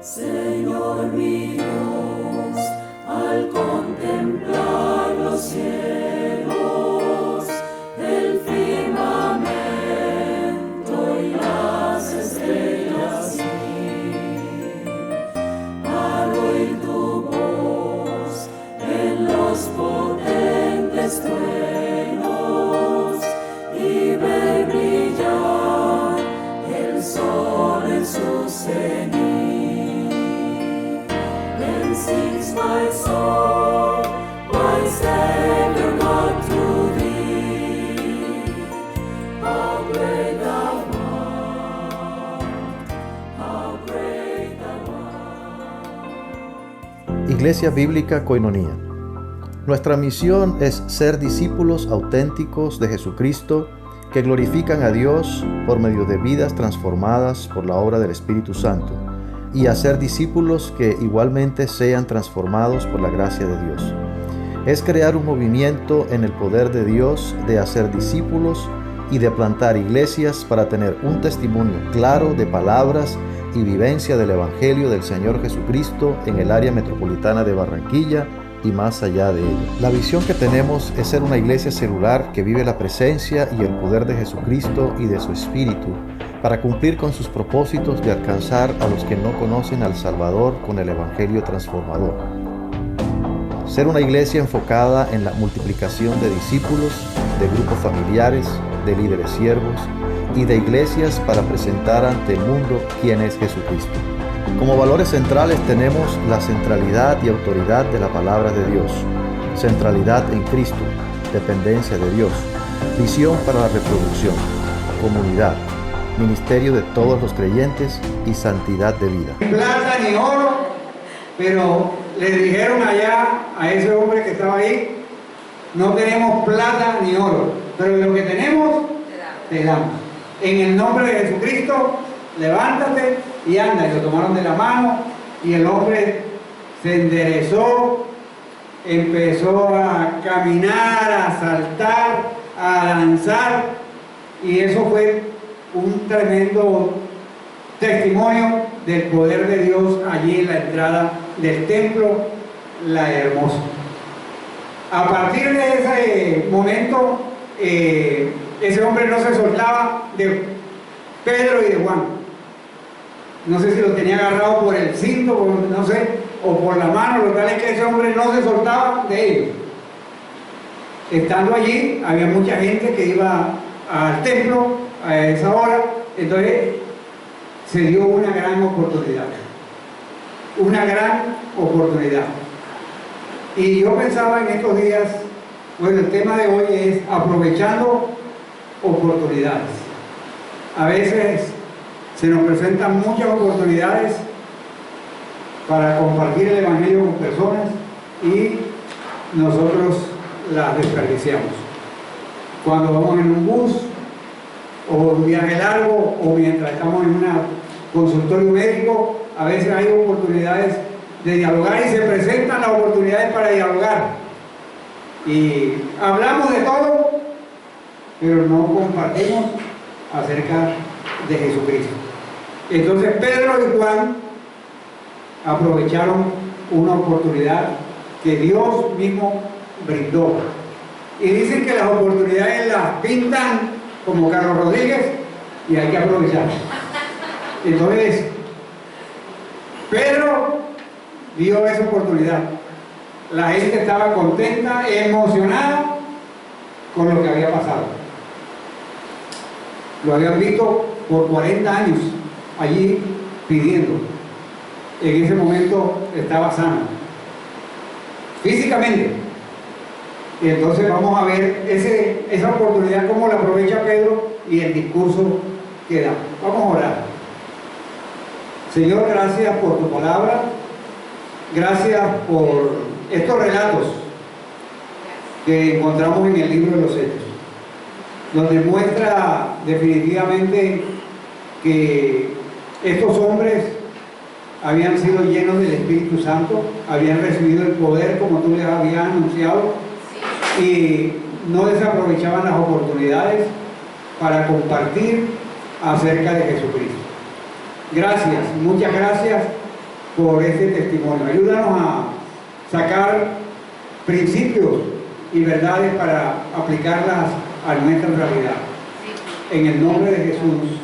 Señor mi Dios, al contemplar los cielos, el firmamento y las estrellas, al oír tu voz en los potentes truenos y ver brillar el sol en su cenit. Sings my soul, my Savior God, to thee. How great thou art, how great thou art. Iglesia Bíblica Koinonía. Nuestra misión es ser discípulos auténticos de Jesucristo que glorifican a Dios por medio de vidas transformadas por la obra del Espíritu Santo, y hacer discípulos que igualmente sean transformados por la gracia de Dios. Es crear un movimiento en el poder de Dios de hacer discípulos y de plantar iglesias para tener un testimonio claro de palabras y vivencia del Evangelio del Señor Jesucristo en el área metropolitana de Barranquilla y más allá de ella. La visión que tenemos es ser una iglesia celular que vive la presencia y el poder de Jesucristo y de su Espíritu para cumplir con sus propósitos de alcanzar a los que no conocen al Salvador con el Evangelio transformador. Ser una iglesia enfocada en la multiplicación de discípulos, de grupos familiares, de líderes siervos y de iglesias para presentar ante el mundo quién es Jesucristo. Como valores centrales tenemos la centralidad y autoridad de la palabra de Dios, centralidad en Cristo, dependencia de Dios, visión para la reproducción, comunidad, ministerio de todos los creyentes y santidad de vida. Ni plata ni oro, pero le dijeron allá a ese hombre que estaba ahí, no tenemos plata ni oro, pero de lo que tenemos, te damos. En el nombre de Jesucristo, levántate y anda. Y lo tomaron de la mano y el hombre se enderezó, empezó a caminar, a saltar, a danzar, y eso fue un tremendo testimonio del poder de Dios allí en la entrada del templo La Hermosa. A partir de ese momento, ese hombre no se soltaba de Pedro y de Juan. No sé si lo tenía agarrado por el cinto, no sé, o por la mano. Lo tal es que ese hombre no se soltaba de ellos. Estando allí, había mucha gente que iba al templo a esa hora, entonces se dio una gran oportunidad. Una gran oportunidad. Y yo pensaba en estos días, bueno, el tema de hoy es aprovechando oportunidades. A veces se nos presentan muchas oportunidades para compartir el Evangelio con personas y nosotros las desperdiciamos. Cuando vamos en un bus, o un viaje largo, o mientras estamos en un consultorio médico, a veces hay oportunidades de dialogar y se presentan las oportunidades para dialogar. Y hablamos de todo, pero no compartimos acerca de Jesucristo. Entonces Pedro y Juan aprovecharon una oportunidad que Dios mismo brindó. Y dicen que las oportunidades las pintan como Carlos Rodríguez y hay que aprovecharlas. Entonces, Pedro dio esa oportunidad. La gente estaba contenta, emocionada con lo que había pasado. Lo habían visto por 40 años allí pidiendo. En ese momento estaba sano físicamente. Y entonces vamos a ver esa oportunidad, cómo la aprovecha Pedro y el discurso que da. Vamos a orar. Señor, gracias por tu palabra. Gracias por estos relatos que encontramos en el libro de los Hechos, donde muestra definitivamente que estos hombres habían sido llenos del Espíritu Santo, habían recibido el poder como tú les habías anunciado, y no desaprovechaban las oportunidades para compartir acerca de Jesucristo. Gracias, muchas gracias, por ese testimonio. Ayúdanos a sacar principios y verdades para aplicarlas a nuestra realidad. En el nombre de Jesús.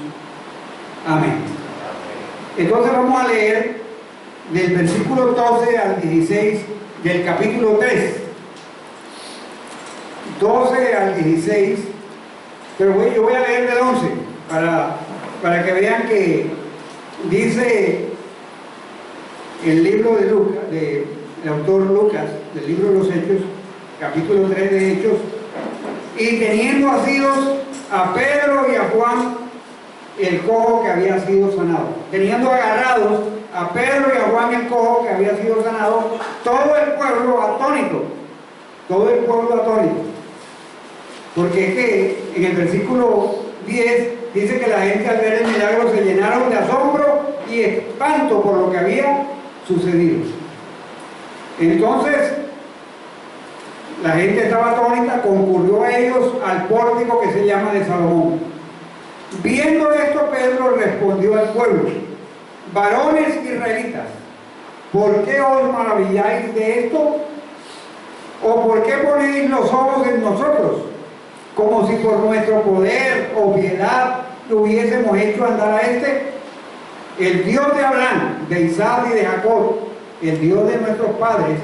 Amén. Entonces vamos a leer del versículo 12 al 16 del capítulo 3. 12 al 16, pero yo voy a leer del 11 para que vean que dice el libro de Lucas, del autor Lucas, del libro de los Hechos, capítulo 3 de Hechos, y teniendo asidos a Pedro y a Juan, el cojo que había sido sanado. Teniendo agarrados a Pedro y a Juan, el cojo que había sido sanado, todo el pueblo atónito, porque es que en el versículo 10 dice que la gente al ver el milagro se llenaron de asombro y espanto por lo que había sucedido. Entonces la gente estaba atónita, concurrió a ellos al pórtico que se llama de Salomón. Viendo esto, Pedro respondió al pueblo: varones israelitas, ¿por qué os maravilláis de esto? ¿O por qué ponéis los ojos en nosotros, como si por nuestro poder o piedad lo hubiésemos hecho andar a este? El Dios de Abraham, de Isaac y de Jacob, el Dios de nuestros padres,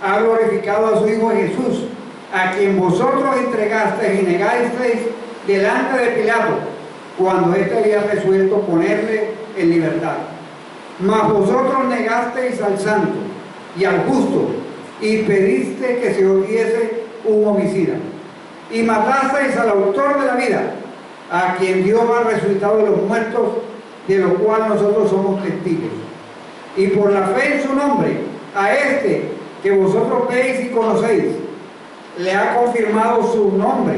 ha glorificado a su Hijo Jesús, a quien vosotros entregasteis y negasteis delante de Pilato, cuando éste había resuelto ponerle en libertad. Mas vosotros negasteis al santo y al justo, y pediste que se os diese un homicida, y matasteis al autor de la vida, a quien Dios ha resucitado de los muertos, de lo cual nosotros somos testigos. Y por la fe en su nombre, a este que vosotros veis y conocéis, le ha confirmado su nombre,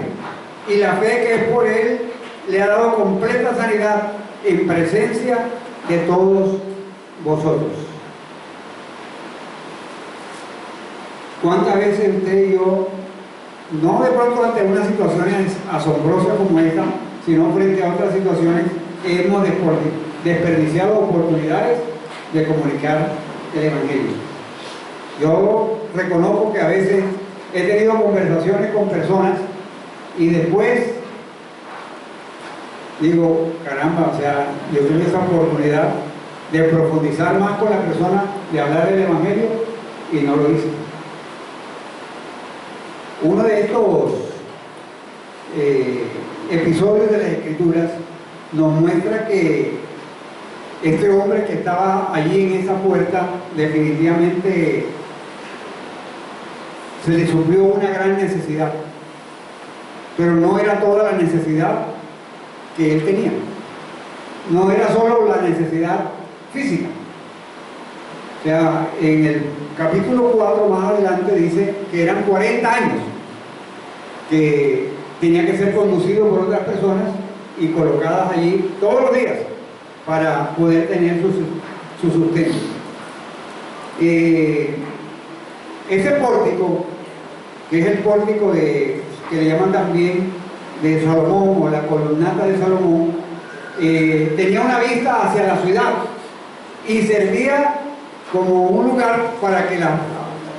y la fe que es por él le ha dado completa sanidad en presencia de todos vosotros. ¿Cuántas veces usted y yo, no de pronto ante unas situaciones asombrosas como esta, sino frente a otras situaciones, hemos desperdiciado oportunidades de comunicar el Evangelio? Yo reconozco que a veces he tenido conversaciones con personas y después digo, caramba, o sea, yo tuve esa oportunidad de profundizar más con la persona, de hablar del Evangelio, y no lo hice. Uno de estos episodios de las Escrituras nos muestra que este hombre que estaba allí en esa puerta, definitivamente se le suplió una gran necesidad, pero no era toda la necesidad que él tenía. No era solo la necesidad física. O sea, en el capítulo 4 más adelante dice que eran 40 años que tenía que ser conducido por otras personas y colocadas allí todos los días para poder tener su sustento. Ese pórtico, que es el pórtico que le llaman también de Salomón, o la columnata de Salomón, tenía una vista hacia la ciudad y servía como un lugar para que las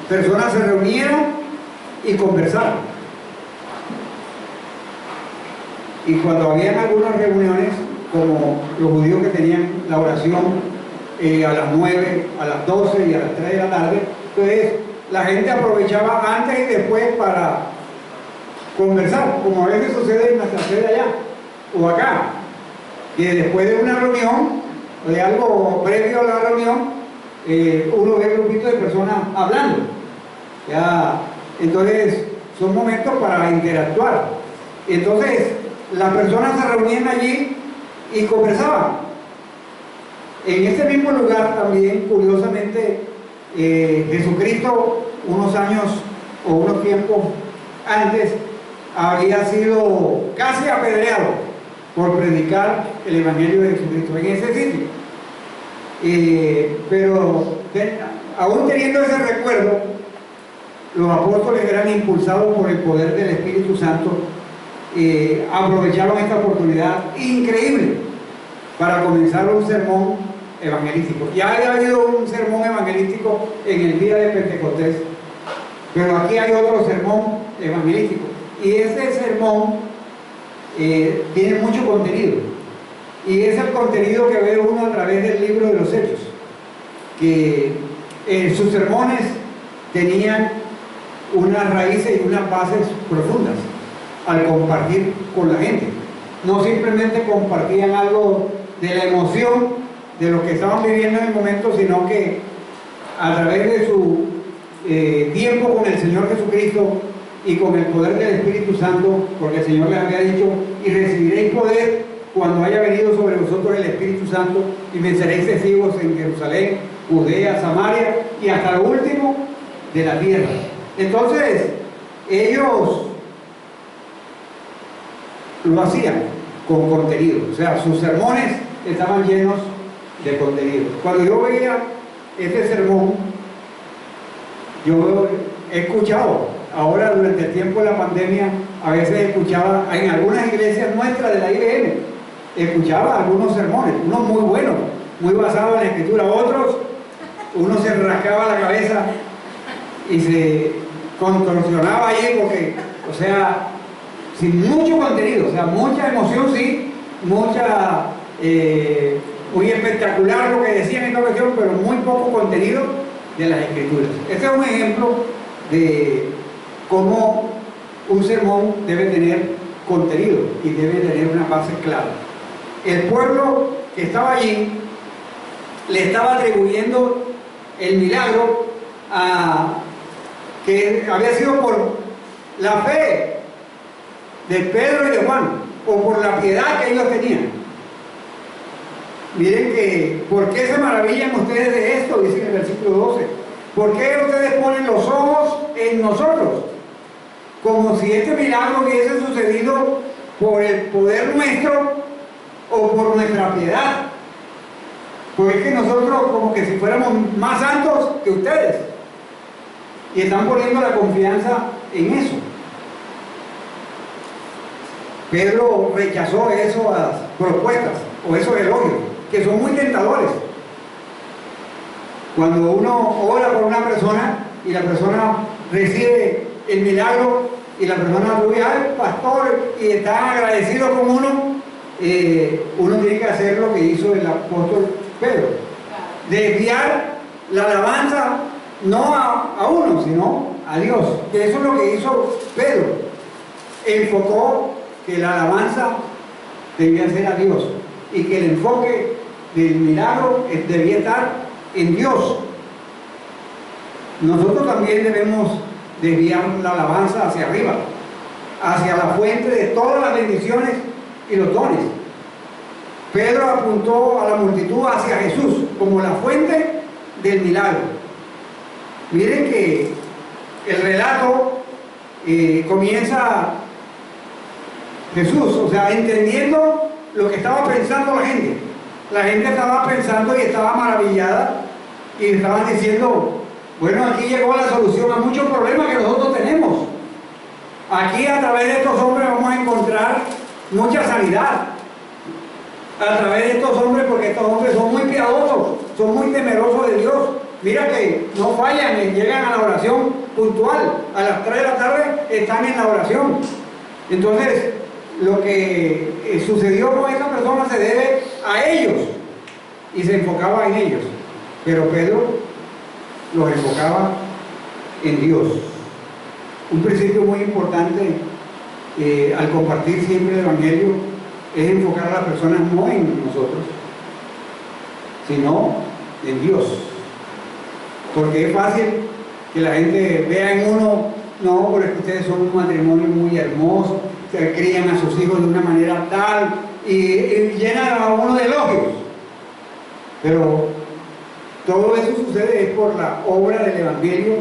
personas se reunieran y conversaran. Y cuando habían algunas reuniones, como los judíos que tenían la oración a las 9, a las 12 y a las 3 de la tarde, entonces la gente aprovechaba antes y después para conversar, como a veces sucede en nuestra sede allá o acá, que después de una reunión o de algo previo a la reunión, uno ve un grupito de personas hablando. Ya, entonces son momentos para interactuar. Entonces las personas se reunían allí y conversaban. En este mismo lugar también, curiosamente, Jesucristo, unos años o unos tiempos antes, había sido casi apedreado por predicar el Evangelio de Jesucristo en ese sitio. Pero aún teniendo ese recuerdo, los apóstoles eran impulsados por el poder del Espíritu Santo, aprovecharon esta oportunidad increíble para comenzar un sermón evangelístico. Ya había habido un sermón evangelístico en el día de Pentecostés, pero aquí hay otro sermón evangelístico. Y ese sermón tiene mucho contenido. Y es el contenido que ve uno a través del libro de los Hechos. Que sus sermones tenían unas raíces y unas bases profundas al compartir con la gente. No simplemente compartían algo de la emoción de lo que estaban viviendo en el momento, sino que a través de su tiempo con el Señor Jesucristo y con el poder del Espíritu Santo, porque el Señor les había dicho: y recibiréis poder cuando haya venido sobre vosotros el Espíritu Santo, y me seréis testigos en Jerusalén, Judea, Samaria y hasta lo último de la tierra. Entonces, ellos lo hacían con contenido, o sea, sus sermones estaban llenos de contenido. Cuando yo veía este sermón, yo he escuchado, ahora durante el tiempo de la pandemia, a veces escuchaba en algunas iglesias nuestras de la IBM, escuchaba algunos sermones, unos muy buenos, muy basados en la Escritura, otros, uno se rascaba la cabeza y se contorsionaba allí porque, o sea, sin mucho contenido, o sea, mucha emoción sí, mucha, muy espectacular lo que decían en esta ocasión, pero muy poco contenido de las Escrituras. Este es un ejemplo de cómo un sermón debe tener contenido y debe tener una base clara. El pueblo que estaba allí le estaba atribuyendo el milagro que había sido por la fe de Pedro y de Juan, o por la piedad que ellos tenían. Miren que, ¿por qué se maravillan ustedes de esto? Dice en el versículo 12. ¿Por qué ustedes ponen los ojos en nosotros? Como si este milagro hubiese sucedido por el poder nuestro o por nuestra piedad. Porque es que nosotros como que si fuéramos más santos que ustedes. Y están poniendo la confianza en eso. Pedro rechazó esas propuestas o esos elogios, que son muy tentadores. Cuando uno ora por una persona y la persona recibe el milagro y la persona dice: ay, pastor, y está agradecido con uno, uno tiene que hacer lo que hizo el apóstol Pedro: desviar la alabanza no a uno, sino a Dios. Que eso es lo que hizo Pedro. Enfocó que la alabanza debía ser a Dios y que el enfoque del milagro debía estar en Dios. Nosotros también debemos desviar la alabanza hacia arriba, hacia la fuente de todas las bendiciones y los dones. Pedro apuntó a la multitud hacia Jesús como la fuente del milagro. Miren que el relato comienza Jesús, o sea, entendiendo lo que estaba pensando la gente. La gente estaba pensando y estaba maravillada y estaban diciendo: bueno, aquí llegó la solución a muchos problemas que nosotros tenemos. Aquí a través de estos hombres vamos a encontrar mucha sanidad. A través de estos hombres, porque estos hombres son muy piadosos, son muy temerosos de Dios. Mira que no fallan, llegan a la oración puntual. A las 3 de la tarde están en la oración. Entonces, lo que sucedió con esta persona se debe a ellos y se enfocaba en ellos, pero Pedro los enfocaba en Dios. Un principio muy importante al compartir siempre el Evangelio es enfocar a las personas no en nosotros, sino en Dios, porque es fácil que la gente vea en uno: no, porque ustedes son un matrimonio muy hermoso, que crían a sus hijos de una manera tal, y llenan a uno de elogios. Pero todo eso sucede es por la obra del Evangelio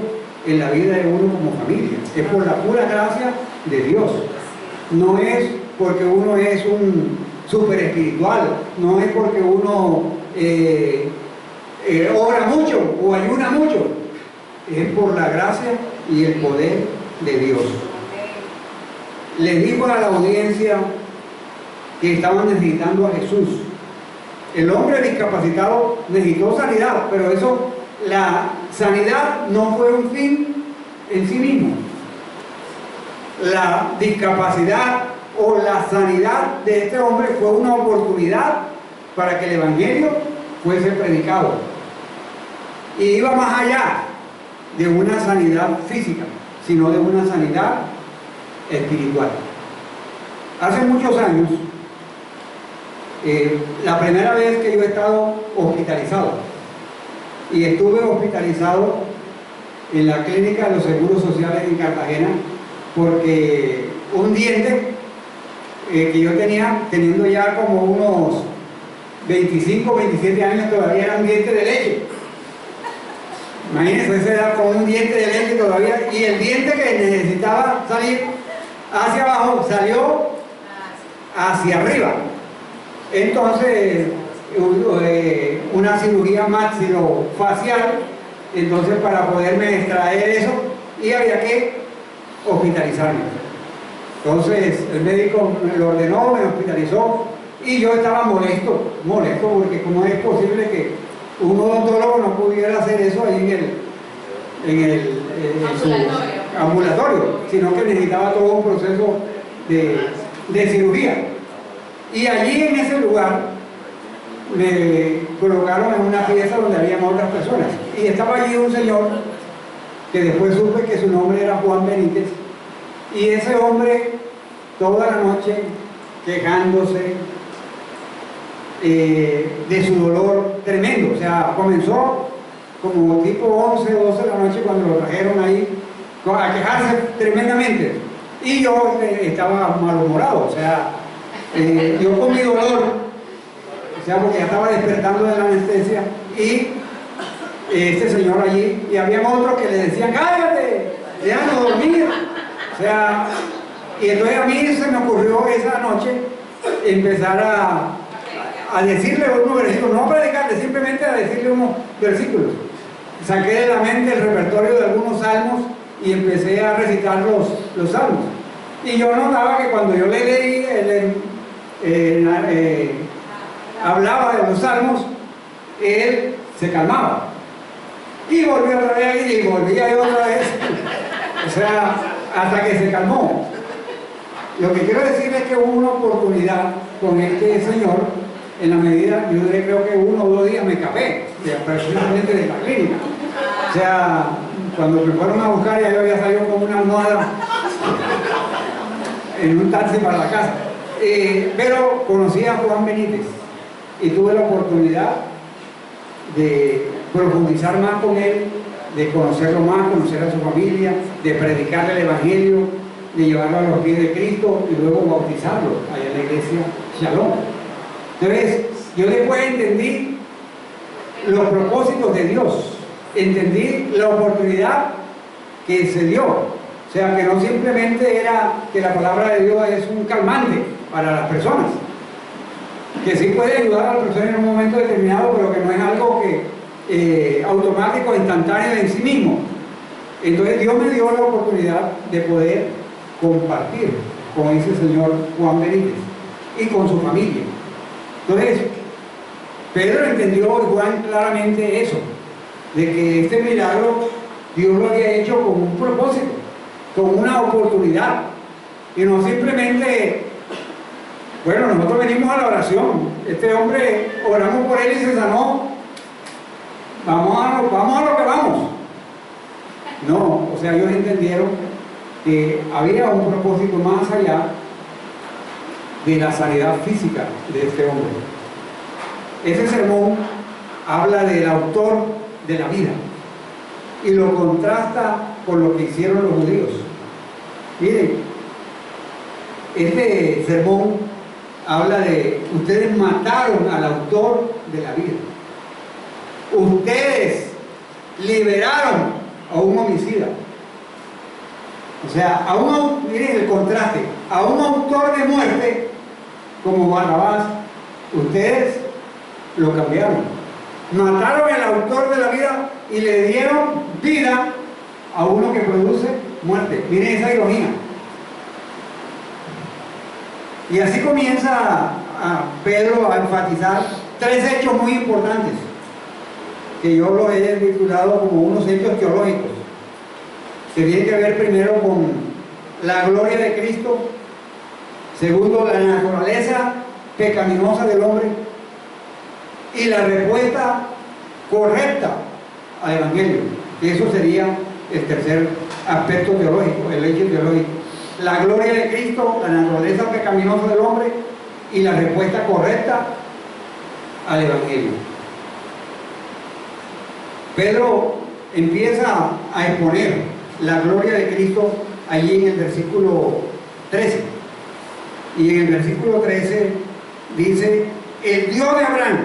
en la vida de uno como familia, es por la pura gracia de Dios. No es porque uno es un súper espiritual, no es porque uno ora mucho o ayuna mucho, es por la gracia y el poder de Dios. Les dijo a la audiencia que estaban necesitando a Jesús. El hombre discapacitado necesitó sanidad, pero eso, la sanidad no fue un fin en sí mismo. La discapacidad o la sanidad de este hombre fue una oportunidad para que el Evangelio fuese predicado. Y iba más allá de una sanidad física, sino de una sanidad espiritual. Hace muchos años, la primera vez que yo he estado hospitalizado, y estuve hospitalizado en la clínica de los seguros sociales en Cartagena, porque un diente que yo tenía, teniendo ya como unos 25, 27 años, todavía era un diente de leche. Imagínense, ese era como un diente de leche todavía, y el diente que necesitaba salir hacia abajo salió hacia arriba. Entonces, una cirugía maxilofacial, entonces para poderme extraer eso, y había que hospitalizarme. Entonces el médico me lo ordenó, me hospitalizó, y yo estaba molesto porque cómo es posible que un odontólogo no pudiera hacer eso ahí en su ambulatorio, sino que necesitaba todo un proceso de cirugía. Y allí en ese lugar me colocaron en una pieza donde habían otras personas, y estaba allí un señor que después supe que su nombre era Juan Benítez, y ese hombre toda la noche quejándose de su dolor tremendo. O sea, comenzó como tipo 11, 12 de la noche cuando lo trajeron ahí a quejarse tremendamente, y yo estaba malhumorado. O sea, yo con mi dolor, o sea, porque ya estaba despertando de la anestesia, y este señor allí, y había otros que le decían, cállate, déjanos dormir. O sea, y entonces a mí se me ocurrió esa noche empezar a decirle unos versículos, no a predicarle, simplemente a decirle unos versículos. Saqué de la mente el repertorio de algunos salmos y empecé a recitar los salmos. Y yo notaba que cuando yo le leí, hablaba de los salmos, él se calmaba. Y volvió otra vez, y volvía yo otra vez. O sea, hasta que se calmó. Lo que quiero decir es que hubo una oportunidad con este señor, en la medida, yo creo que 1 o 2 días me escapé, precisamente de la clínica. O sea, cuando me fueron a buscar, ya yo había salido con una almohada en un taxi para la casa. Pero conocí a Juan Benítez y tuve la oportunidad de profundizar más con él, de conocerlo más, conocer a su familia, de predicarle el Evangelio, de llevarlo a los pies de Cristo y luego bautizarlo allá en la iglesia Shalom. Entonces, yo después entendí los propósitos de Dios, entendí la oportunidad que se dio. O sea, que no simplemente era que la palabra de Dios es un calmante para las personas, que sí puede ayudar a la persona en un momento determinado, pero que no es algo que automático, instantáneo en sí mismo. Entonces Dios me dio la oportunidad de poder compartir con ese señor Juan Benítez y con su familia. Entonces, Pedro entendió y Juan claramente eso, de que este milagro Dios lo había hecho con un propósito, con una oportunidad, y no simplemente, bueno, nosotros venimos a la oración, este hombre, oramos por él y se sanó, vamos a lo que vamos. No, o sea, ellos entendieron que había un propósito más allá de la sanidad física de este hombre. Ese sermón habla del autor de la vida y lo contrasta con lo que hicieron los judíos. Miren, este sermón habla de: ustedes mataron al autor de la vida, ustedes liberaron a un homicida. O sea, miren el contraste, a un autor de muerte como Barrabás, ustedes lo cambiaron. Mataron al autor de la vida y le dieron vida a uno que produce muerte. Miren esa ironía. Y así comienza a Pedro a enfatizar tres hechos muy importantes, que yo los he titulado como unos hechos teológicos, que tienen que ver primero con la gloria de Cristo, segundo, la naturaleza pecaminosa del hombre, y la respuesta correcta al Evangelio, que eso sería el tercer aspecto teológico, el hecho teológico. La gloria de Cristo, la naturaleza pecaminosa del hombre y la respuesta correcta al Evangelio. Pedro empieza a exponer la gloria de Cristo allí en el versículo 13. Y en el versículo 13 dice: el Dios de Abraham,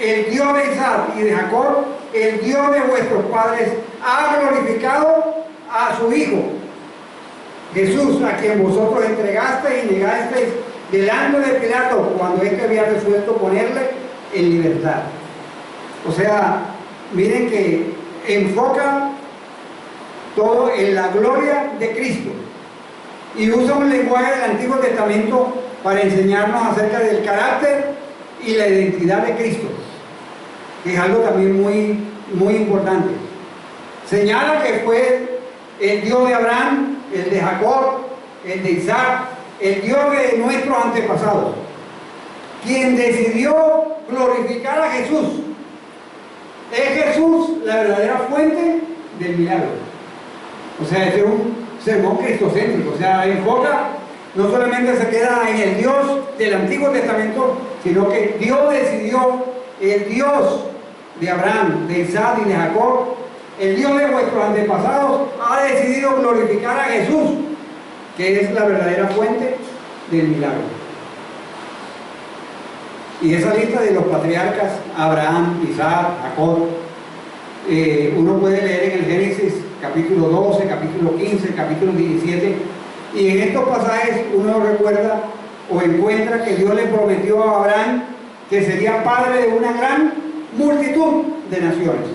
el Dios de Isaac y de Jacob, el Dios de vuestros padres, ha glorificado a su Hijo, Jesús, a quien vosotros entregasteis y negasteis delante de Pilato cuando éste había resuelto ponerle en libertad. O sea, miren que enfoca todo en la gloria de Cristo y usa un lenguaje del Antiguo Testamento para enseñarnos acerca del carácter y la identidad de Cristo, que es algo también muy importante. Señala que fue el Dios de Abraham, el de Jacob, el de Isaac, el Dios de nuestros antepasados, quien decidió glorificar a Jesús. Es Jesús la verdadera fuente del milagro. O sea, es un sermón cristocéntrico. O sea, enfoca, no solamente se queda en el Dios del Antiguo Testamento, sino que Dios decidió, el Dios de Abraham, de Isaac y de Jacob, el Dios de vuestros antepasados, ha decidido glorificar a Jesús, que es la verdadera fuente del milagro. Y esa lista de los patriarcas, Abraham, Isaac, Jacob, uno puede leer en el Génesis capítulo 12, capítulo 15, capítulo 17, y en estos pasajes uno recuerda o encuentra que Dios le prometió a Abraham que sería padre de una gran multitud de naciones,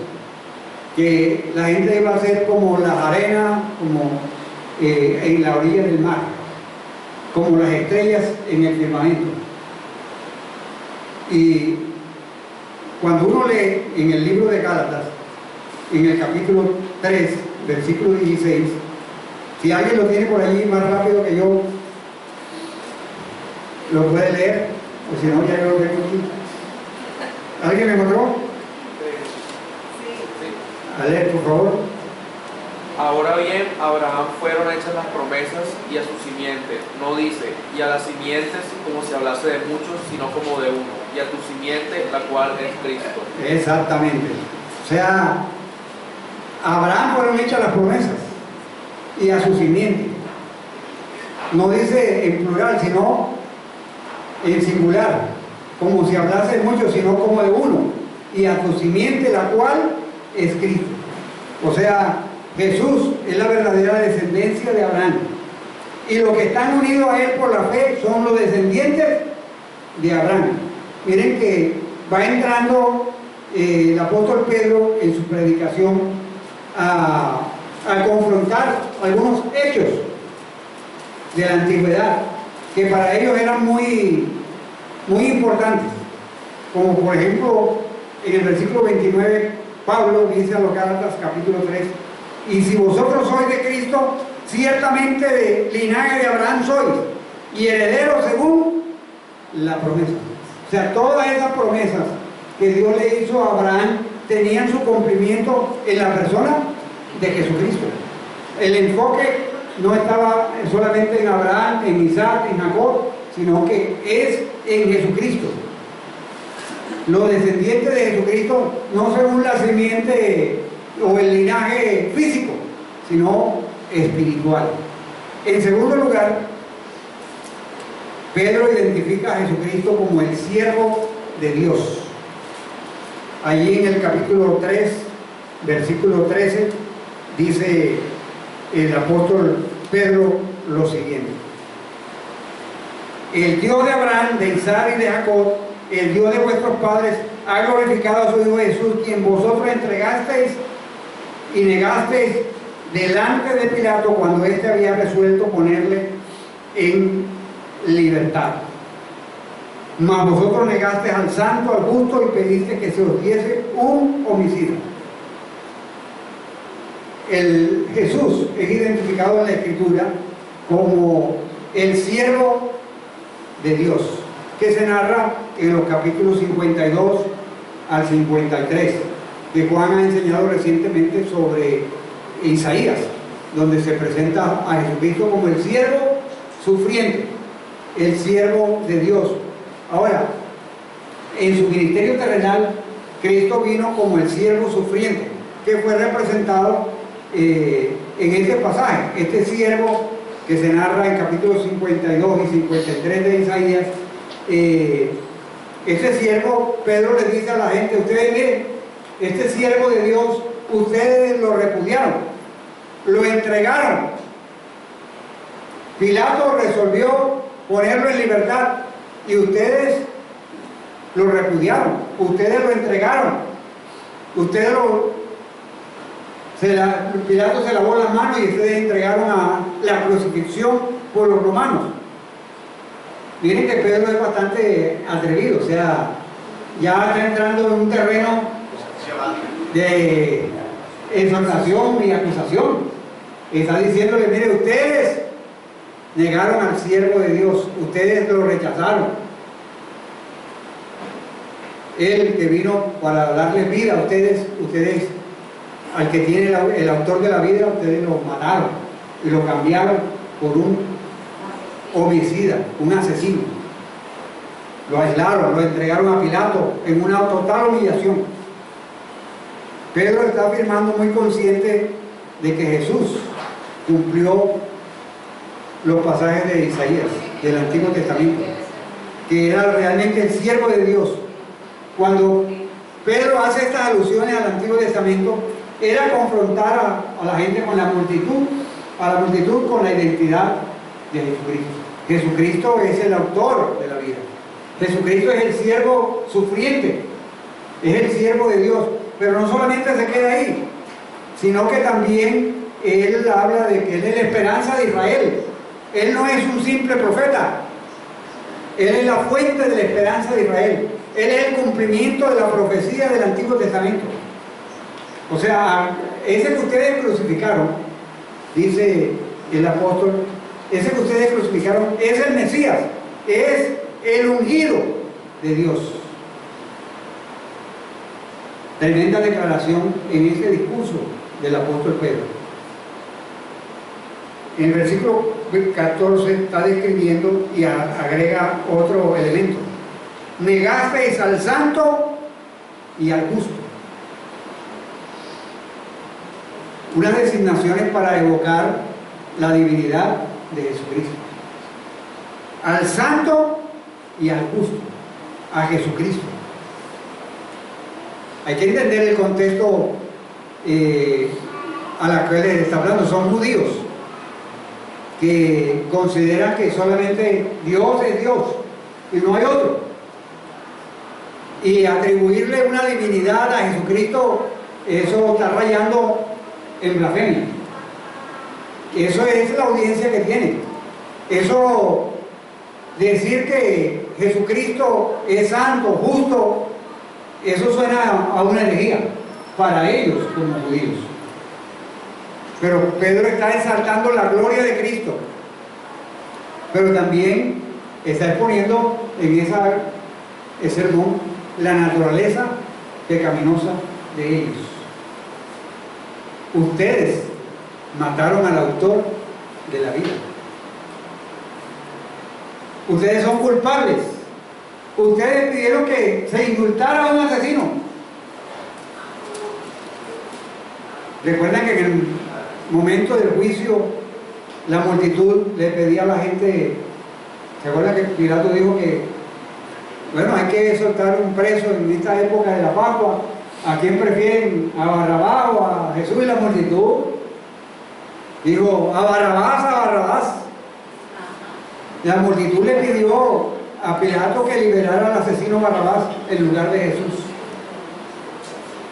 que la gente iba a ser como las arenas, como en la orilla del mar, como las estrellas en el firmamento. Y cuando uno lee en el libro de Gálatas, en el capítulo 3, versículo 16, si alguien lo tiene por allí más rápido que yo, lo puede leer, o si no, ya yo lo tengo aquí. ¿Alguien me encontró? A leer, por favor. Ahora bien, a Abraham fueron hechas las promesas y a su simiente, no dice, y a las simientes como si hablase de muchos, sino como de uno, y a tu simiente, la cual es Cristo. Exactamente. O sea, a Abraham fueron hechas las promesas y a su simiente. No dice en plural, sino en singular, como si hablase de muchos, sino como de uno, y a tu simiente, la cual es Cristo. O sea, Jesús es la verdadera descendencia de Abraham, y los que están unidos a él por la fe son los descendientes de Abraham. Miren que va entrando el apóstol Pedro en su predicación a confrontar algunos hechos de la antigüedad que para ellos eran muy importantes, como por ejemplo en el versículo 29 Pablo dice a los Gálatas capítulo 3: y si vosotros sois de Cristo, ciertamente de linaje de Abraham sois, y herederos según la promesa. O sea, todas esas promesas que Dios le hizo a Abraham tenían su cumplimiento en la persona de Jesucristo. El enfoque no estaba solamente en Abraham, en Isaac, en Jacob, sino que es en Jesucristo. Los descendientes de Jesucristo, no según la simiente o el linaje físico, sino espiritual. En segundo lugar, Pedro identifica a Jesucristo como el siervo de Dios. Allí en el capítulo 3, versículo 13, dice el apóstol Pedro lo siguiente: el Dios de Abraham, de Isaac y de Jacob, el Dios de vuestros padres, ha glorificado a su Hijo Jesús, quien vosotros entregasteis y negasteis delante de Pilato cuando éste había resuelto ponerle en libertad. Mas vosotros negasteis al santo, al justo, y pediste que se os diese un homicida. El Jesús es identificado en la Escritura como el siervo de Dios, que se narra en los capítulos 52 al 53, que Juan ha enseñado recientemente sobre Isaías, donde se presenta a Jesucristo como el siervo sufriente, el siervo de Dios. Ahora, en su ministerio terrenal, Cristo vino como el siervo sufriente, que fue representado en este pasaje. Este siervo que se narra en capítulos 52 y 53 de Isaías, este siervo, Pedro le dice a la gente: ustedes miren, este siervo de Dios, ustedes lo repudiaron, lo entregaron. Pilato resolvió ponerlo en libertad y ustedes lo repudiaron, ustedes lo entregaron, Pilato se lavó las manos y ustedes entregaron a la crucifixión por los romanos. Miren que Pedro es bastante atrevido, o sea, ya está entrando en un terreno de exhortación y acusación. Está diciéndole: mire, ustedes negaron al siervo de Dios, ustedes lo rechazaron. Él que vino para darles vida a ustedes, al que tiene el autor de la vida, ustedes lo mataron y lo cambiaron por un homicida, un asesino. Lo aislaron, lo entregaron a Pilato en una total humillación. Pedro está afirmando, muy consciente de que Jesús cumplió los pasajes de Isaías, del Antiguo Testamento, que era realmente el siervo de Dios. Cuando Pedro hace estas alusiones al Antiguo Testamento, era confrontar a la gente con la multitud con la identidad de Jesucristo. Jesucristo es el autor de la vida. Jesucristo es el siervo sufriente, es el siervo de Dios. Pero no solamente se queda ahí, sino que también Él habla de que Él es la esperanza de Israel. Él no es un simple profeta, Él es la fuente de la esperanza de Israel. Él es el cumplimiento de la profecía del Antiguo Testamento. O sea, ese que ustedes crucificaron, dice el apóstol, ese que ustedes crucificaron es el Mesías, es el ungido de Dios. Tremenda declaración en este discurso del apóstol Pedro. En el versículo 14 está describiendo y agrega otro elemento: negasteis al santo y al justo. Unas designaciones para evocar la divinidad de Jesucristo. Al santo y al justo, a Jesucristo. Hay que entender el contexto a la que les está hablando. Son judíos que consideran que solamente Dios es Dios y no hay otro. Y atribuirle una divinidad a Jesucristo, eso está rayando en blasfemia. Eso es la audiencia que tiene. Eso, decir que Jesucristo es santo, justo, eso suena a una herejía para ellos como judíos. Pero Pedro está exaltando la gloria de Cristo, pero también está exponiendo en ese sermón la naturaleza pecaminosa de ellos. Ustedes mataron al autor de la vida. Ustedes son culpables. Ustedes pidieron que se indultara a un asesino. Recuerdan que en el momento del juicio la multitud le pedía a la gente, ¿se acuerdan que Pilato dijo que, bueno, hay que soltar un preso en esta época de la Pascua? ¿A quién prefieren? ¿A Barrabás o a Jesús? Y la multitud dijo: a Barrabás, a Barrabás. La multitud le pidió a Pilato que liberara al asesino Barrabás en lugar de Jesús,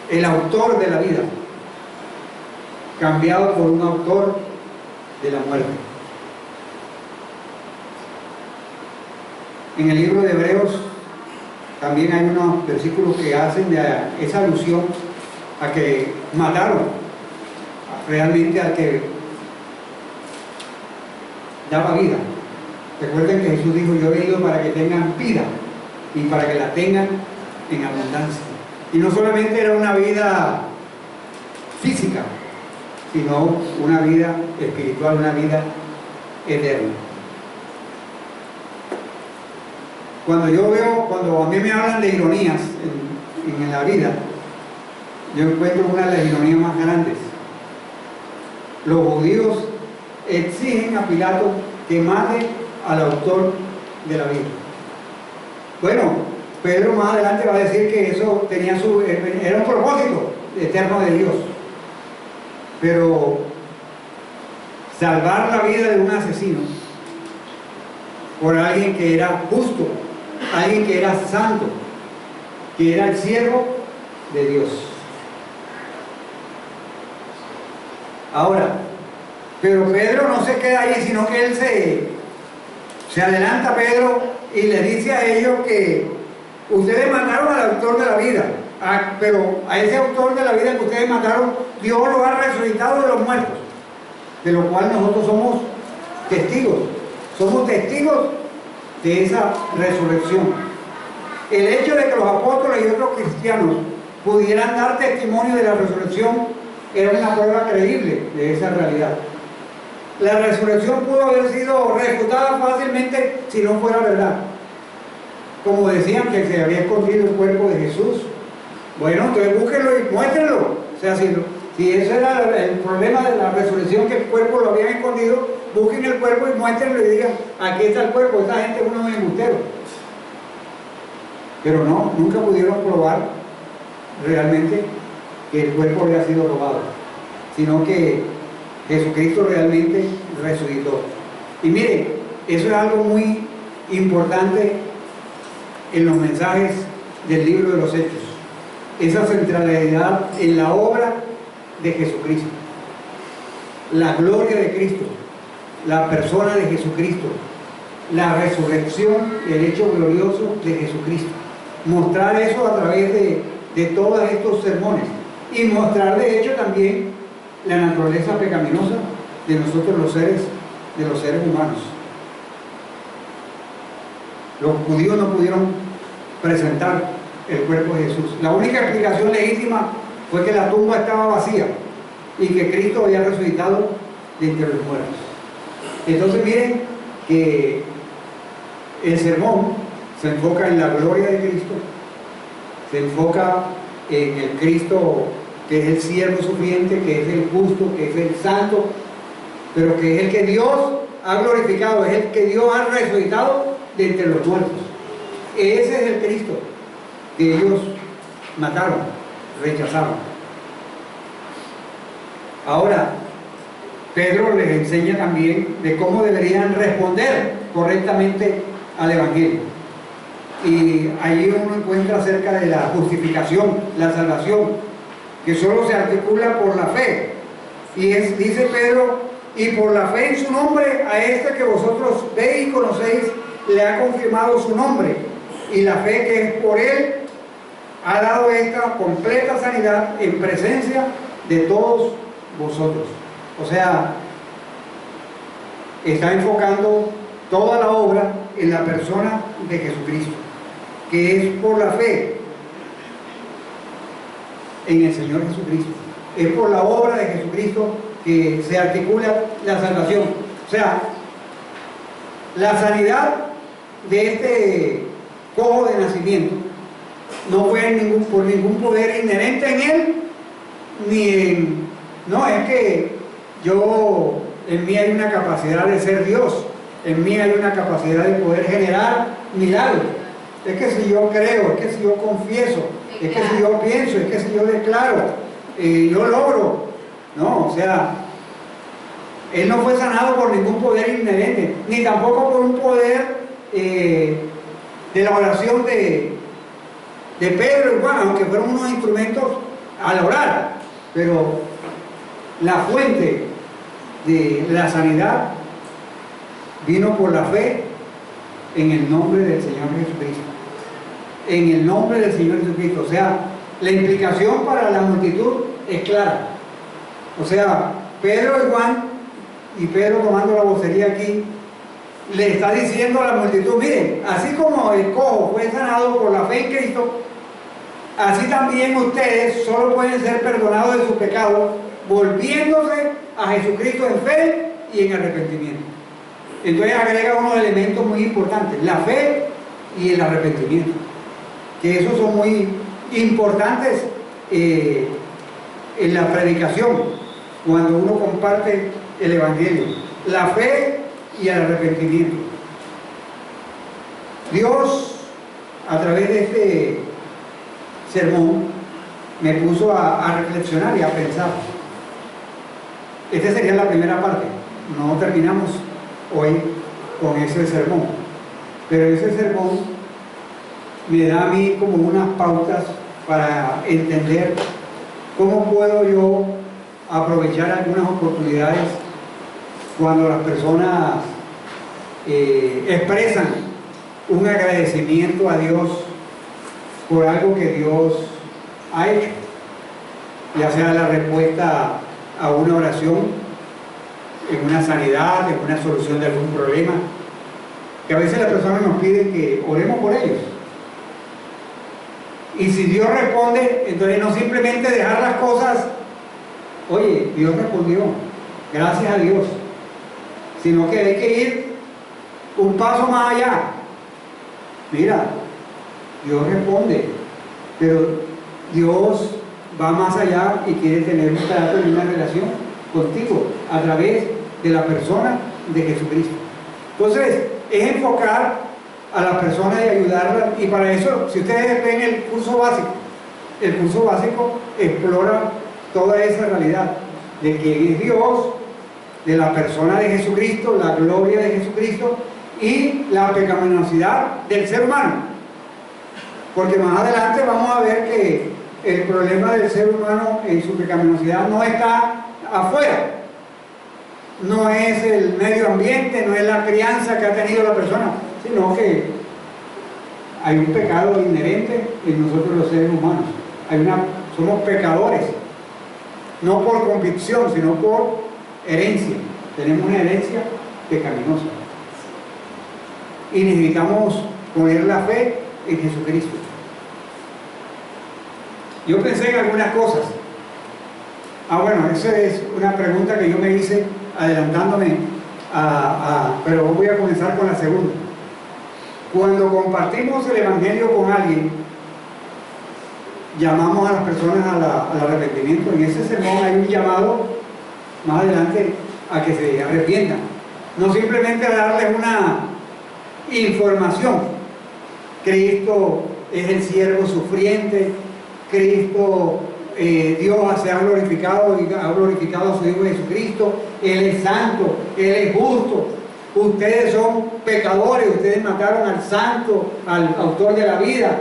el autor de la vida, cambiado por un autor de la muerte. En el libro de Hebreos, también hay unos versículos que hacen esa alusión a que mataron realmente al que daba vida. Recuerden que Jesús dijo: yo he venido para que tengan vida y para que la tengan en abundancia. Y no solamente era una vida física, sino una vida espiritual, una vida eterna. Cuando a mí me hablan de ironías en la vida, yo encuentro una de las ironías más grandes. Los judíos exigen a Pilato que mate al autor de la Biblia. Bueno, Pedro más adelante va a decir que eso era un propósito eterno de Dios. Pero salvar la vida de un asesino por alguien que era justo, alguien que era santo, que era el siervo de Dios. Ahora, pero Pedro no se queda ahí, sino que él se adelanta a Pedro y le dice a ellos que ustedes mataron al autor de la vida, pero a ese autor de la vida que ustedes mataron, Dios lo ha resucitado de los muertos, de lo cual nosotros somos testigos de esa resurrección. El hecho de que los apóstoles y otros cristianos pudieran dar testimonio de la resurrección era una prueba creíble de esa realidad. La resurrección pudo haber sido refutada fácilmente si no fuera verdad. Como decían que se había escondido el cuerpo de Jesús. Bueno, entonces búsquenlo y muéstrenlo. O sea, si ese era el problema de la resurrección, que el cuerpo lo habían escondido, busquen el cuerpo y muéstrenlo y digan: aquí está el cuerpo. Esta gente es unos embusteros. Pero no, nunca pudieron probar realmente que el cuerpo había sido robado, sino que Jesucristo realmente resucitó. Y miren, eso es algo muy importante en los mensajes del libro de los Hechos, esa centralidad en la obra de Jesucristo, la gloria de Cristo, la persona de Jesucristo, la resurrección y el hecho glorioso de Jesucristo. Mostrar eso a través de todos estos sermones, y mostrar de hecho también la naturaleza pecaminosa de nosotros los seres humanos. Los judíos no pudieron presentar el cuerpo de Jesús. La única explicación legítima fue que la tumba estaba vacía y que Cristo había resucitado de entre los muertos. Entonces miren que el sermón se enfoca en la gloria de Cristo, se enfoca en el Cristo que es el siervo sufriente, que es el justo, que es el santo, pero que es el que Dios ha glorificado, es el que Dios ha resucitado de entre los muertos. Ese es el Cristo que ellos mataron, rechazaron. Ahora, Pedro les enseña también de cómo deberían responder correctamente al Evangelio. Y ahí uno encuentra acerca de la justificación, la salvación, que solo se articula por la fe. Y dice Pedro: y por la fe en su nombre, a este que vosotros veis y conocéis, le ha confirmado su nombre. Y la fe que es por él ha dado esta completa sanidad en presencia de todos vosotros. O sea, está enfocando toda la obra en la persona de Jesucristo, que es por la fe en el Señor Jesucristo. Es por la obra de Jesucristo que se articula la salvación. O sea, la sanidad de este cojo de nacimiento no fue por ningún poder inherente en él, no, es que en mí hay una capacidad de ser Dios, en mí hay una capacidad de poder generar milagros. Es que si yo creo, es que si yo confieso, es que si yo pienso, es que si yo declaro, yo logro. No, o sea, él no fue sanado por ningún poder inherente, ni tampoco por un poder de la oración de Pedro y Juan, aunque fueron unos instrumentos al orar, pero la fuente de la sanidad vino por la fe en el nombre del Señor Jesucristo. en el nombre del Señor Jesucristo. O sea, la implicación para la multitud es clara. O sea, Pedro y Juan, y Pedro tomando la vocería aquí, le está diciendo a la multitud, miren, así como el cojo fue sanado por la fe en Cristo, así también ustedes solo pueden ser perdonados de sus pecados volviéndose a Jesucristo en fe y en arrepentimiento. Entonces agrega unos elementos muy importantes, la fe y el arrepentimiento, que esos son muy importantes en la predicación, cuando uno comparte el Evangelio, la fe y el arrepentimiento. Dios, a través de este sermón, me puso a reflexionar y a pensar. Esta sería la primera parte. No terminamos hoy con ese sermón, pero ese sermón me da a mí como unas pautas para entender cómo puedo yo aprovechar algunas oportunidades cuando las personas expresan un agradecimiento a Dios por algo que Dios ha hecho, ya sea la respuesta a una oración, en una sanidad, en una solución de algún problema, que a veces las personas nos piden que oremos por ellos. Y si Dios responde, entonces no simplemente dejar las cosas, oye, Dios respondió, gracias a Dios, sino que hay que ir un paso más allá. Mira, Dios responde, pero Dios va más allá y quiere tener un trato y una relación contigo a través de la persona de Jesucristo. Entonces, es enfocar a las personas y ayudarlas, y para eso, si ustedes ven el curso básico explora toda esa realidad de quién es Dios, de la persona de Jesucristo, la gloria de Jesucristo y la pecaminosidad del ser humano, porque más adelante vamos a ver que el problema del ser humano en su pecaminosidad no está afuera, no es el medio ambiente, no es la crianza que ha tenido la persona, sino que hay un pecado inherente en nosotros los seres humanos. Somos pecadores, no por convicción, sino por herencia. Tenemos una herencia pecaminosa y necesitamos poner la fe en Jesucristo. Yo pensé en algunas cosas. Bueno, esa es una pregunta que yo me hice adelantándome pero voy a comenzar con la segunda. Cuando compartimos el Evangelio con alguien, llamamos a las personas al arrepentimiento. En ese sermón hay un llamado más adelante a que se arrepientan, no simplemente a darles una información. Cristo es el siervo sufriente, Cristo, Dios se ha glorificado y ha glorificado a su Hijo Jesucristo, Él es santo, Él es justo, ustedes son pecadores, ustedes mataron al santo, al autor de la vida.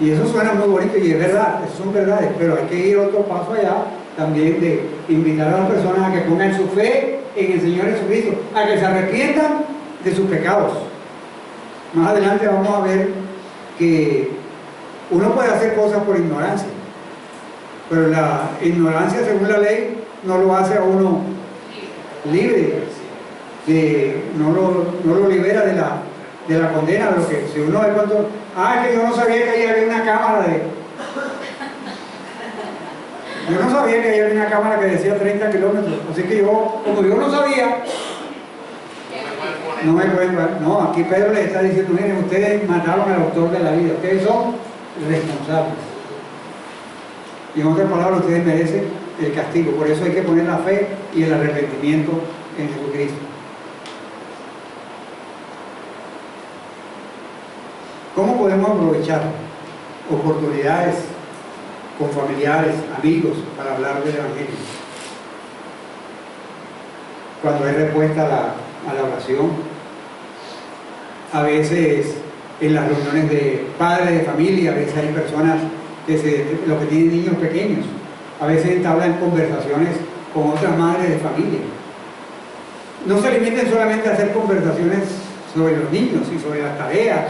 Y eso suena muy bonito y es verdad, eso son verdades, pero hay que ir otro paso allá también, de invitar a las personas a que pongan su fe en el Señor Jesucristo, a que se arrepientan de sus pecados. Más adelante vamos a ver que uno puede hacer cosas por ignorancia, pero la ignorancia, según la ley, no lo hace a uno libre, no lo libera de la condena. Lo que, si uno ve cuánto, que yo no sabía que ahí había una cámara yo no sabía que ahí había una cámara que decía 30 kilómetros, así que como yo no sabía, no me pueden ver. No, aquí Pedro les está diciendo, miren, ustedes mataron al autor de la vida, ustedes son responsables. Y en otras palabras, ustedes merecen el castigo. Por eso hay que poner la fe y el arrepentimiento en Jesucristo. ¿Cómo podemos aprovechar oportunidades con familiares, amigos, para hablar del Evangelio? Cuando hay respuesta a la oración, a veces en las reuniones de padres de familia, a veces hay personas los que tienen niños pequeños, a veces entablan conversaciones con otras madres de familia. No se limiten solamente a hacer conversaciones sobre los niños y sobre las tareas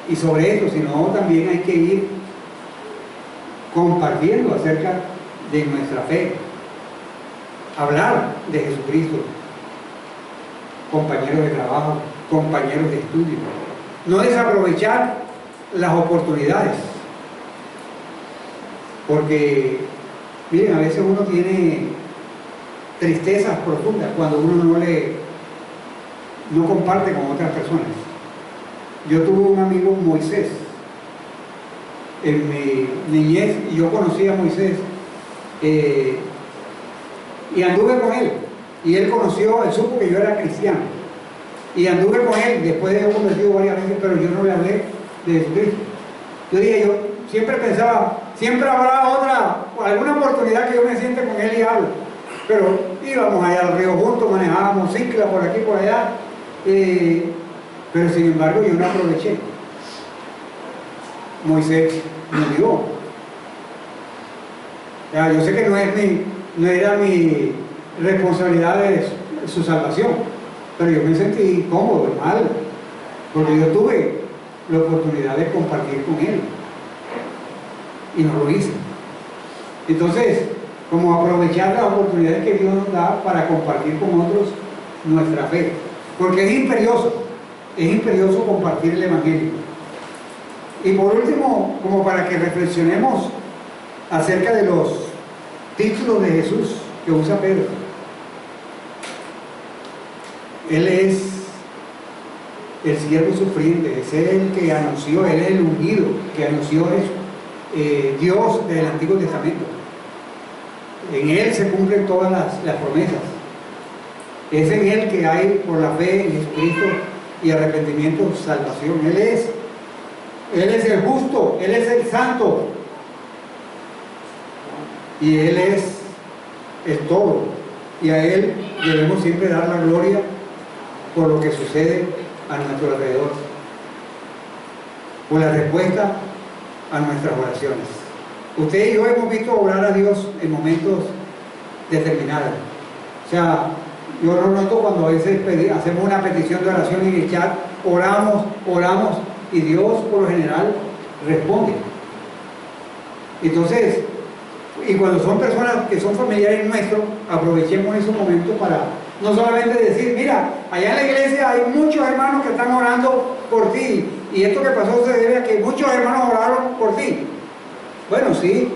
Y sobre eso, sino también hay que ir compartiendo acerca de nuestra fe, hablar de Jesucristo, compañeros de trabajo, compañeros de estudio, no desaprovechar las oportunidades, porque miren, a veces uno tiene tristezas profundas cuando uno no comparte con otras personas. Yo tuve un amigo, Moisés, en mi niñez, y yo conocí a Moisés, y anduve con él, y él supo que yo era cristiano, y anduve con él después de haber convertido varias veces, pero yo no le hablé de Jesucristo. Yo dije, yo siempre pensaba, siempre habrá alguna oportunidad que yo me siente con él y hablo, pero íbamos allá al río juntos, manejábamos cicla por aquí, por allá, pero sin embargo yo no aproveché. Moisés murió. O sea, yo sé que no era mi responsabilidad de su salvación, pero yo me sentí cómodo, mal, porque yo tuve la oportunidad de compartir con él y no lo hice. Entonces, como aprovechar las oportunidades que Dios nos da para compartir con otros nuestra fe, porque es imperioso compartir el Evangelio. Y por último, como para que reflexionemos acerca de los títulos de Jesús que usa Pedro. Él es el siervo sufriente, es el que anunció, él es el ungido que anunció eso, Dios del Antiguo Testamento. En él se cumplen todas las promesas. Es en él que hay, por la fe en Jesucristo y arrepentimiento, salvación. Él es el justo, él es el santo, y él es el todo, y a él debemos siempre dar la gloria por lo que sucede a nuestro alrededor, por la respuesta a nuestras oraciones. Usted y yo hemos visto orar a Dios en momentos determinados. O sea, yo lo noto cuando a veces hacemos una petición de oración en el chat, oramos, y Dios por lo general responde. Entonces, y cuando son personas que son familiares nuestros, aprovechemos esos momentos para no solamente decir, mira, allá en la iglesia hay muchos hermanos que están orando por ti, y esto que pasó se debe a que muchos hermanos oraron por ti. Bueno, sí,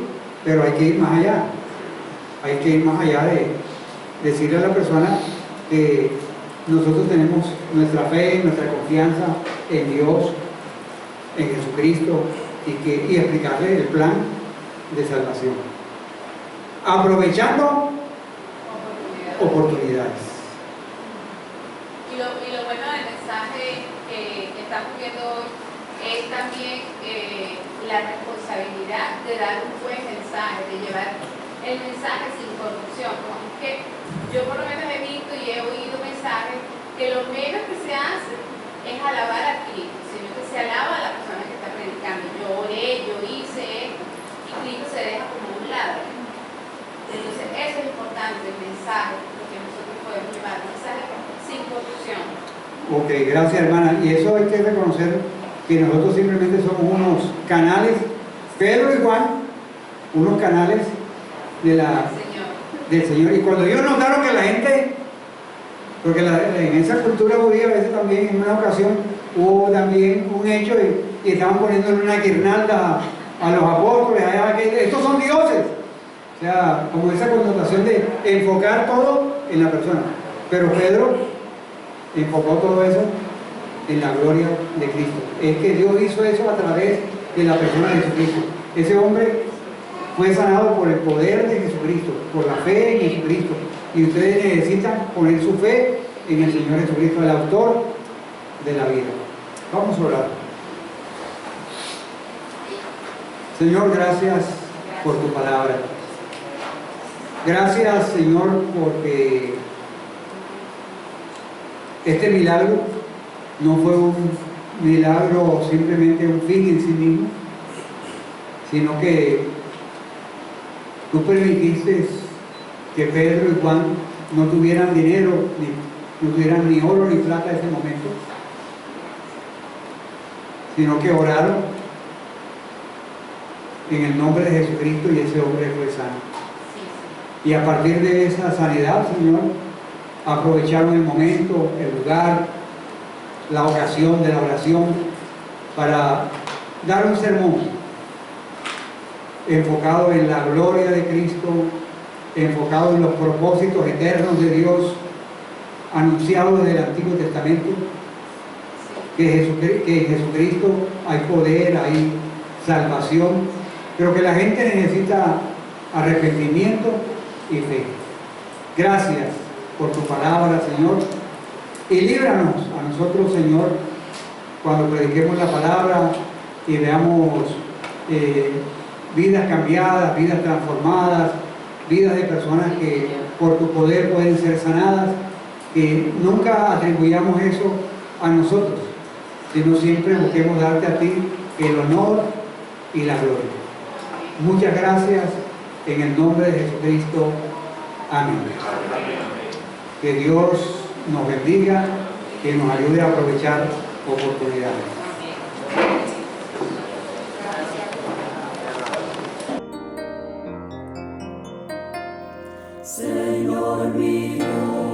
pero hay que ir más allá. Hay que ir más allá de decirle a la persona que nosotros tenemos nuestra fe, nuestra confianza en Dios, en Jesucristo, y explicarle el plan de salvación, aprovechando oportunidades. Y lo bueno del mensaje que estamos viendo hoy es también la responsabilidad de dar un buen mensaje, de llevar el mensaje sin corrupción. Como es que yo por lo menos he visto y he oído mensajes que lo menos que se hace es alabar a Cristo, sino que se alaba a la persona que está predicando. Yo oré, yo hice esto, y Cristo se deja como a un lado. Entonces eso es importante, el mensaje, lo que nosotros podemos llevar, un mensaje sin corrupción. Ok, gracias hermana. Y eso hay que reconocer que nosotros simplemente somos unos canales, Pedro y Juan, unos canales del Señor. Y cuando ellos notaron que la gente, porque en esa cultura judía a veces también en una ocasión hubo también un hecho y estaban poniéndole una guirnalda a los apóstoles, estos son dioses. O sea, como esa connotación de enfocar todo en la persona. Pero Pedro enfocó todo eso en la gloria de Cristo. Es que Dios hizo eso a través de la persona de Jesucristo. Ese hombre fue sanado por el poder de Jesucristo, por la fe en Jesucristo. Y ustedes necesitan poner su fe en el Señor Jesucristo, el autor de la vida. Vamos a orar. Señor, gracias por tu palabra. Gracias, Señor, porque este milagro no fue un milagro simplemente un fin en sí mismo, sino que tú permitiste que Pedro y Juan no tuvieran dinero, no tuvieran ni oro ni plata en ese momento, sino que oraron en el nombre de Jesucristo y ese hombre fue sano. Y a partir de esa sanidad, Señor, aprovecharon el momento, el lugar, la ocasión de la oración para dar un sermón enfocado en la gloria de Cristo, enfocado en los propósitos eternos de Dios, anunciados desde el Antiguo Testamento, que en Jesucristo hay poder, hay salvación, pero que la gente necesita arrepentimiento y fe. Gracias por tu palabra, Señor, y líbranos a nosotros, Señor, cuando prediquemos la palabra y veamos vidas cambiadas, vidas transformadas, vidas de personas que por tu poder pueden ser sanadas, que nunca atribuyamos eso a nosotros, sino siempre busquemos darte a ti el honor y la gloria. Muchas gracias en el nombre de Jesucristo. Amén. Que Dios nos bendiga, que nos ayude a aprovechar oportunidades. Señor mío.